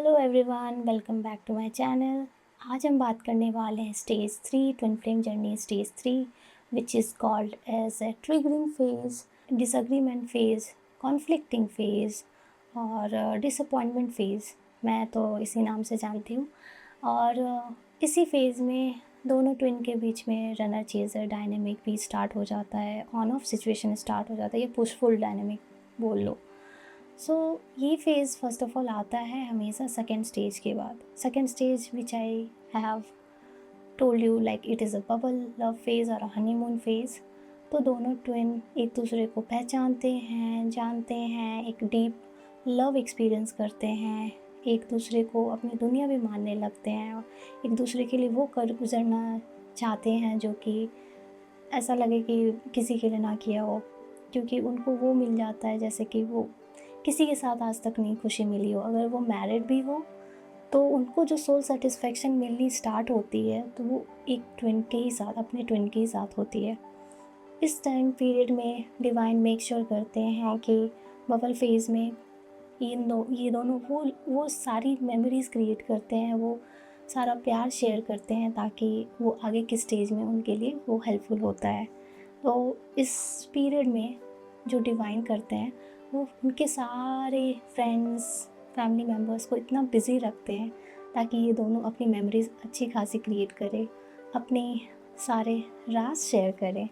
Hello everyone, welcome back to my channel. आज हम बात करने वाले हैं stage 3 twin flame journey stage 3 which is called as a triggering phase, disagreement phase, conflicting phase और disappointment phase. मैं तो इसी नाम से जानती हूँ। और इसी फेज़ में दोनों ट्विन के बीच में रनर चेज़र डायनेमिक भी स्टार्ट हो जाता है, ऑन ऑफ सिचुएशन स्टार्ट हो जाता है, ये पुशफुल डायनेमिक बोल लो। ये फेज़ फर्स्ट ऑफ ऑल आता है हमेशा सेकेंड स्टेज के बाद। Second stage which I have told you like it is a bubble love phase और अ हनीमून फेज़। तो दोनों ट्विन एक दूसरे को पहचानते हैं, जानते हैं, एक डीप लव एक्सपीरियंस करते हैं, एक दूसरे को अपनी दुनिया भी मानने लगते हैं और एक दूसरे के लिए वो कर गुजरना चाहते हैं जो कि ऐसा लगे कि किसी के लिए ना किया हो, क्योंकि उनको वो मिल जाता है जैसे कि वो किसी के साथ आज तक नहीं खुशी मिली हो। अगर वो मैरिड भी हो तो उनको जो सोल सेटिस्फेक्शन मिलनी स्टार्ट होती है तो वो एक ट्विन के ही साथ, अपने ट्विन के ही साथ होती है। इस टाइम पीरियड में डिवाइन मेक श्योर करते हैं कि बबल फेज़ में ये दोनों वो सारी मेमोरीज़ क्रिएट करते हैं, वो सारा प्यार शेयर करते हैं ताकि वो आगे की स्टेज में उनके लिए वो हेल्पफुल होता है। तो इस पीरियड में जो डिवाइन करते हैं वो उनके सारे फ्रेंड्स, फैमिली मेम्बर्स को इतना बिज़ी रखते हैं ताकि ये दोनों अपनी मेमोरीज़ अच्छी खासी क्रिएट करें, अपने सारे राज शेयर करें।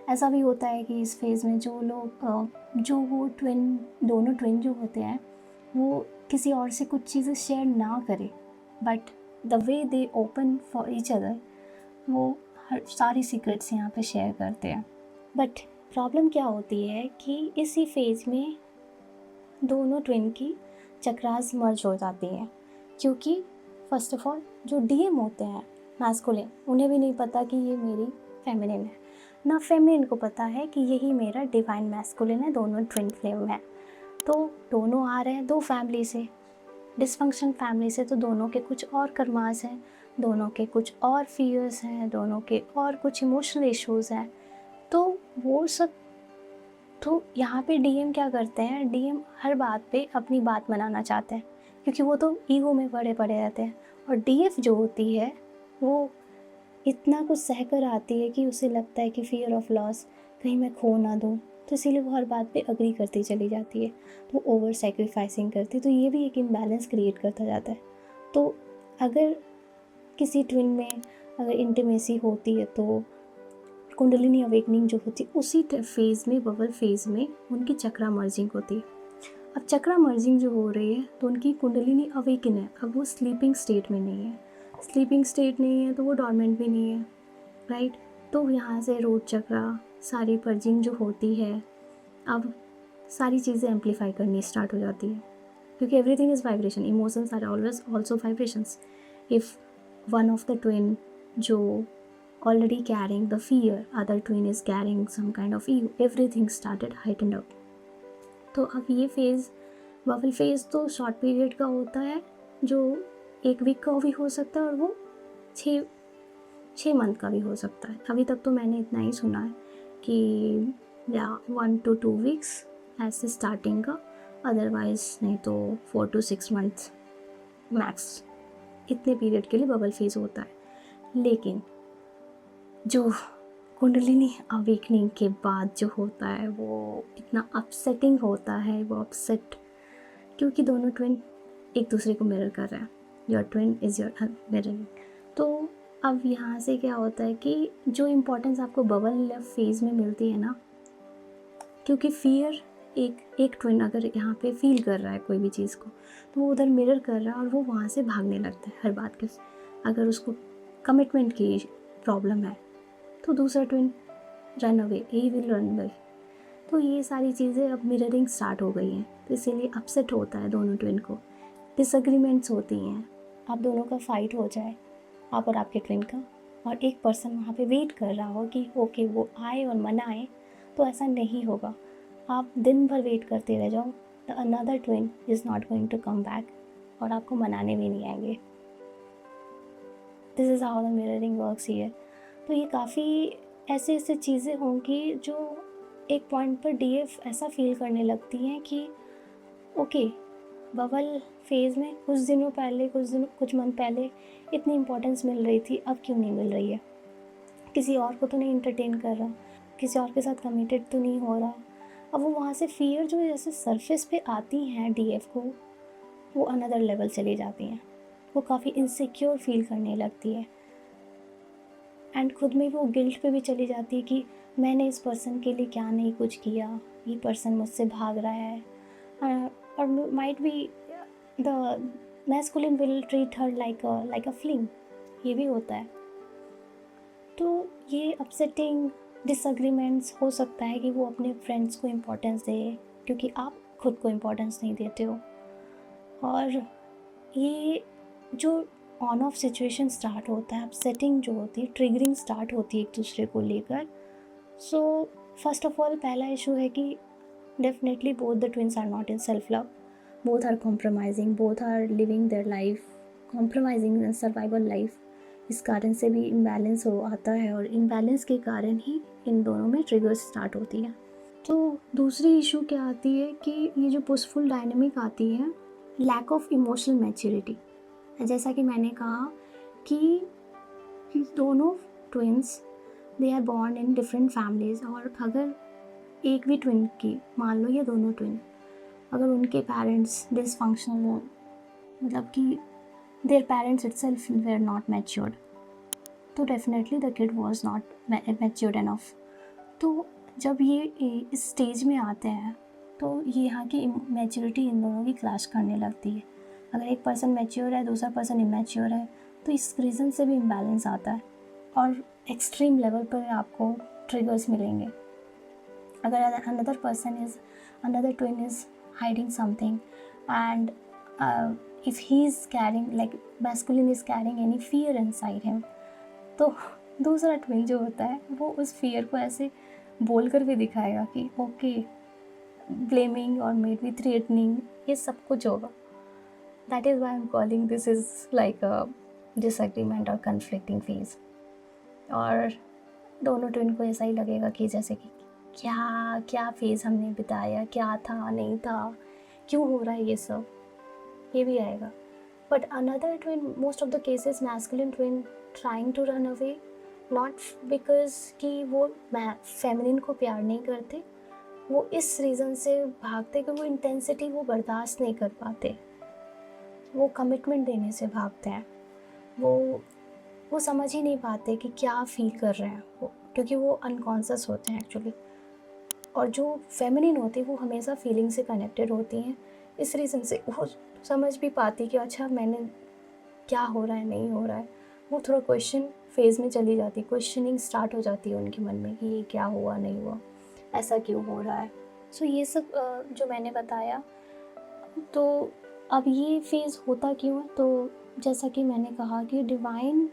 ऐसा भी होता है कि इस फेज़ में जो लोग जो वो दोनों ट्विन जो होते हैं वो किसी और से कुछ चीज़ें शेयर ना करें, but the way they open for each other, वो हर सारी सीक्रेट्स यहाँ पे शेयर करते हैं। बट प्रॉब्लम क्या होती है कि इसी फेज़ में दोनों ट्विन की चक्रास मर्ज हो जाती हैं, क्योंकि फर्स्ट ऑफ ऑल जो डीएम होते हैं मैस्कुलिन, उन्हें भी नहीं पता कि ये मेरी फेमिनिन है, ना फेमिनिन को पता है कि यही मेरा डिवाइन मैस्कुलिन है। दोनों ट्विन फ्लेम है, तो दोनों आ रहे हैं दो फैमिली से, डिसफंक्शन फैमिली से, तो दोनों के कुछ और कर्मास हैं, दोनों के कुछ और फियर्स हैं, दोनों के और कुछ इमोशनल इश्यूज़ हैं। तो वो सब, तो यहाँ पे डीएम क्या करते हैं, डीएम हर बात पे अपनी बात मनाना चाहते हैं, क्योंकि वो तो ईगो में बड़े पड़े रहते हैं। और डीएफ जो होती है वो इतना कुछ सहकर आती है कि उसे लगता है कि फियर ऑफ लॉस, कहीं मैं खो ना दूँ, तो इसीलिए वो हर बात पे अग्री करती चली जाती है, तो वो ओवर सेक्रीफाइसिंग करती है। तो ये भी एक इम्बैलेंस क्रिएट करता जाता है। तो अगर किसी ट्विन में अगर इंटीमेसी होती है तो कुंडलिनी अवेकनिंग जो होती है उसी फेज़ में, बबल फेज़ में उनकी चक्रा मर्जिंग होती है। अब चक्रा मर्जिंग जो हो रही है तो उनकी कुंडलिनी अवेकन है, अब वो स्लीपिंग स्टेट में नहीं है। स्लीपिंग स्टेट नहीं है तो वो डॉर्मेंट भी नहीं है, राइट। तो यहाँ से रोड चक्रा, सारी पर्जिंग जो होती है, अब सारी चीज़ें एम्पलीफाई करनी स्टार्ट हो जाती है, क्योंकि everything is vibration, emotions are always also vibrations. If one of the twin जो already carrying the fear, other twin is carrying some kind of ego, everything started heightened up. तो अब ये phase, bubble phase तो short period का होता है, जो 1 week का भी हो सकता है और वो 6 मंथ का भी हो सकता है। अभी तक तो मैंने इतना ही सुना है कि या 1 to 2 वीक्स ऐसे स्टार्टिंग का, अदरवाइज़ नहीं तो 4 to 6 मंथ्स मैक्स, इतने पीरियड के लिए बबल फेज़ होता है। लेकिन जो कुंडलिनी अवेकनिंग के बाद जो होता है वो इतना अपसेटिंग होता है, वो अपसेट, क्योंकि दोनों ट्विन एक दूसरे को मिरर कर रहे हैं। Your twin is your mirroring. तो अब यहाँ से क्या होता है कि जो इम्पोर्टेंस आपको बबल फेज़ में मिलती है ना, क्योंकि फियर एक ट्विन अगर यहाँ पे फील कर रहा है कोई भी चीज़ को, तो वो उधर मिरर कर रहा है और वो वहाँ से भागने लगता है हर बात के। अगर उसको कमिटमेंट की प्रॉब्लम है तो दूसरा twin run away, he will run away. तो ये सारी चीज़ें अब मिररिंग स्टार्ट हो गई हैं, तो इसीलिए अपसेट होता है दोनों ट्विन को, डिसएग्रीमेंट्स होती हैं। आप दोनों का फाइट हो जाए, आप और आपके ट्विन का, और एक पर्सन वहाँ पे वेट कर रहा हो कि ओके वो आए और मनाए, तो ऐसा नहीं होगा। आप दिन भर वेट करते रह जाओ, the another twin is not going to come back, और आपको मनाने भी नहीं आएंगे। This is how the mirroring works here. तो ये काफ़ी ऐसे चीज़ें होंगी जो एक पॉइंट पर डीएफ ऐसा फील करने लगती हैं कि ओके, बबल फेज़ में कुछ मंथ पहले इतनी इम्पोर्टेंस मिल रही थी, अब क्यों नहीं मिल रही है? किसी और को तो नहीं एंटरटेन कर रहा, किसी और के साथ कमिटेड तो नहीं हो रहा। अब वो वहाँ से फ़ियर जो जैसे सरफेस पे आती हैं डीएफ को, वो अनदर लेवल चली जाती हैं। वो काफ़ी इनसिक्योर फील करने लगती है एंड खुद में वो गिल्ट पे भी चली जाती है कि मैंने इस पर्सन के लिए क्या नहीं कुछ किया, ये पर्सन मुझसे भाग रहा है। और might be the masculine will treat her like a fling, ये भी होता है। तो ये अपसेटिंग डिसएग्रीमेंट्स हो सकता है कि वो अपने फ्रेंड्स को इम्पोर्टेंस दे क्योंकि आप खुद को इम्पोर्टेंस नहीं देते हो। और ये जो ऑन ऑफ सिचुएशन स्टार्ट होता है, अपसेटिंग जो होती है, ट्रिगरिंग स्टार्ट होती है एक दूसरे को लेकर। सो फर्स्ट ऑफ ऑल पहला इशू है कि definitely both the twins are not in self love, both are compromising, both are living their life compromising in survival life. इस कारण से भी इम्बैलेंस हो आता है और इम्बैलेंस के कारण ही इन दोनों में ट्रिगर्स स्टार्ट होती है। तो दूसरी इशू क्या आती है कि ये जो पुशफुल डायनेमिक आती है, लैक ऑफ इमोशनल मैच्योरिटी। जैसा कि मैंने कहा कि दोनों twins they are born in different families, और अगर एक भी ट्विन की, मान लो ये दोनों ट्विन, अगर उनके पेरेंट्स डिसफंक्शनल हो, मतलब कि their parents itself were not matured, तो definitely the kid was not matured enough. तो जब ये इस स्टेज में आते हैं तो ये यहाँ की मैच्योरिटी इन दोनों की क्लैश करने लगती है। अगर एक पर्सन मैच्योर है, दूसरा पर्सन इमैच्योर है, तो इस रीज़न से भी इम्बैलेंस आता है और एक्सट्रीम लेवल पर आपको ट्रिगर्स मिलेंगे। अगर another twin is hiding something, and if he is carrying, like masculine is carrying any fear inside him, तो दूसरा ट्विन जो होता है वो उस फियर को ऐसे बोल कर भी दिखाएगा कि ओके, ब्लेमिंग और मे बी थ्रेटनिंग, ये सब कुछ होगा। That is why I am calling this is like a disagreement और कन्फ्लिक्टिंग फेज। और दोनों ट्विन को ऐसा ही लगेगा कि जैसे कि क्या क्या फेज़ हमने बिताया, क्या था नहीं था, क्यों हो रहा है ये सब, ये भी आएगा। But another twin, most of the cases masculine twin trying to run away, not because कि वो फेमिनिन को प्यार नहीं करते, वो इस रीज़न से भागते कि वो इंटेंसिटी वो बर्दाश्त नहीं कर पाते, वो कमिटमेंट देने से भागते हैं, वो समझ ही नहीं पाते कि क्या फील कर रहे हैं वो, क्योंकि वो अनकॉन्शियस होते हैं एक्चुअली। और जो फेमिनिन होती है वो हमेशा फीलिंग से कनेक्टेड होती हैं, इस रीज़न से वो समझ भी पाती कि अच्छा मैंने क्या हो रहा है नहीं हो रहा है। वो थोड़ा क्वेश्चन फेज़ में चली जाती, क्वेश्चनिंग स्टार्ट हो जाती है उनके मन में कि ये क्या हुआ नहीं हुआ, ऐसा क्यों हो रहा है। सो ये सब जो मैंने बताया, तो अब ये फेज़ होता क्यों है, तो जैसा कि मैंने कहा कि डिवाइन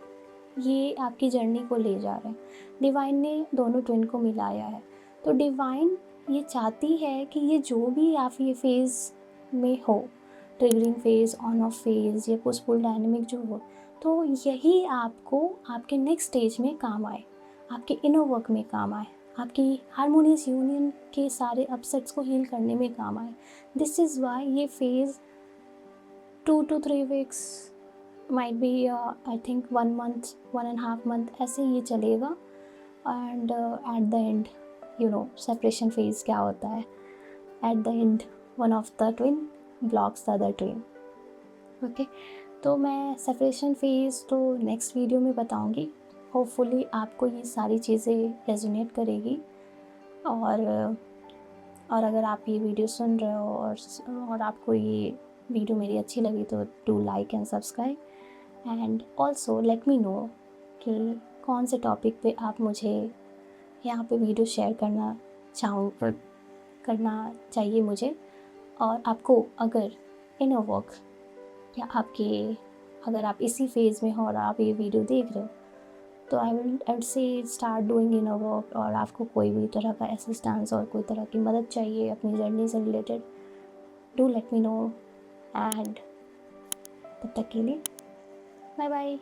ये आपकी जर्नी को ले जा रहे हैं, डिवाइन ने दोनों ट्विन को मिलाया है। तो डिवाइन ये चाहती है कि ये जो भी आप ये फेज़ में हो, triggering phase, on off phase या पुशपुल डायनेमिक जो हो, तो यही आपको आपके नेक्स्ट स्टेज में काम आए, आपके इनर वर्क में काम आए, आपकी हारमोनियस यूनियन के सारे अपसेट्स को हील करने में काम आए। दिस इज़ वाई ये phase 2 to 3 weeks, might be I think 1 month, 1.5 month, ऐसे ये चलेगा। And at the end separation phase क्या होता है, at the end one of the twin blocks the other twin. Okay, तो मैं सेपरेशन फेज़ तो नेक्स्ट वीडियो में बताऊंगी। होपफुली आपको ये सारी चीज़ें रेजोनेट करेगी। और अगर आप ये वीडियो सुन रहे हो और आपको ये वीडियो मेरी अच्छी लगी तो do like and subscribe, and also let me know कि कौन से टॉपिक पे आप मुझे यहाँ पे वीडियो शेयर करना चाहिए मुझे। और आपको अगर इनर वर्क या अगर आप इसी फेज़ में हो और आप ये वीडियो देख रहे हो, तो I would say start doing inner work. और आपको कोई भी तरह का असिस्टेंस और कोई तरह की मदद चाहिए अपनी जर्नी से related, do let me know. And तब तक के लिए बाय बाय।